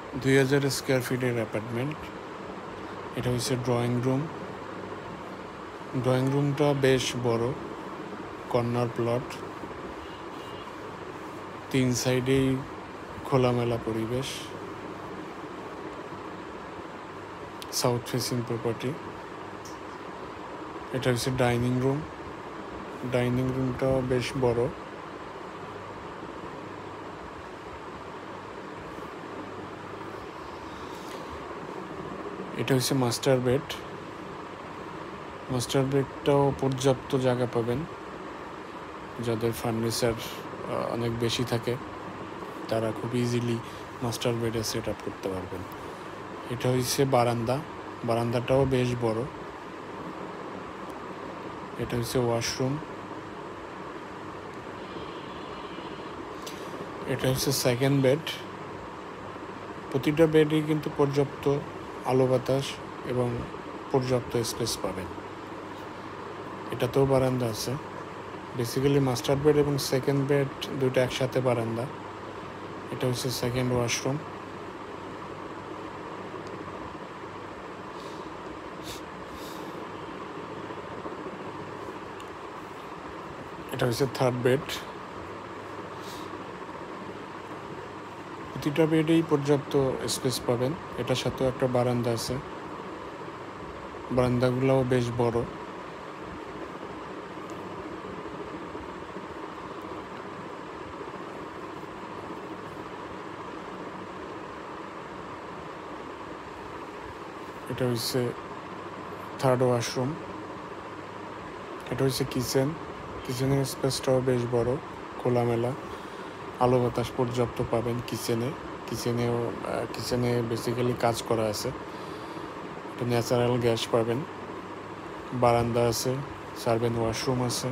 2000 square ফিটের apartment. এটা হচ্ছে ড্রয়িং রুমটা বেশ বড়, কর্নার প্লট, 3 সাইডেই খোলামেলা পরিবেশ, সাউথ ফেসিং প্রপার্টি। এটা হচ্ছে ডাইনিং রুমটা বেশ বড়। এটা হচ্ছে মাস্টার বেডটাও পর্যাপ্ত জায়গা পাবেন। যাদের ফার্নিচার অনেক বেশি থাকে তারা খুব ইজিলি মাস্টার বেডে সেট আপ করতে পারবেন। এটা হচ্ছে বারান্দাটাও বেশ বড়। এটা হচ্ছে ওয়াশরুম। এটা হচ্ছে সেকেন্ড বেড। প্রতিটা বেডই কিন্তু পর্যাপ্ত আলো বাতাস এবং পর্যাপ্ত স্পেস পাবেন। এটাতেও বারান্দা আছে। বেসিক্যালি মাস্টার বেড এবং সেকেন্ড বেড দুটো একসাথে বারান্দা। এটা হচ্ছে সেকেন্ড ওয়াশরুম। এটা হচ্ছে থার্ড বেড। প্রতিটা বেডেই পর্যাপ্ত স্পেস পাবেন। এটার সাথেও একটা বারান্দা আছে, বারান্দাগুলোও বেশ বড়। এটা হচ্ছে থার্ড ওয়াশরুম। এটা হচ্ছে কিচেনের স্পেসটাও বেশ বড়, খোলামেলা, আলো বাতাস পর্যাপ্ত পাবেন কিচেনে বেসিক্যালি কাজ করা আছে। এটা ন্যাচারাল গ্যাস পাবেন। বারান্দা আছে, সার্ভেন্ট ওয়াশরুম আছে।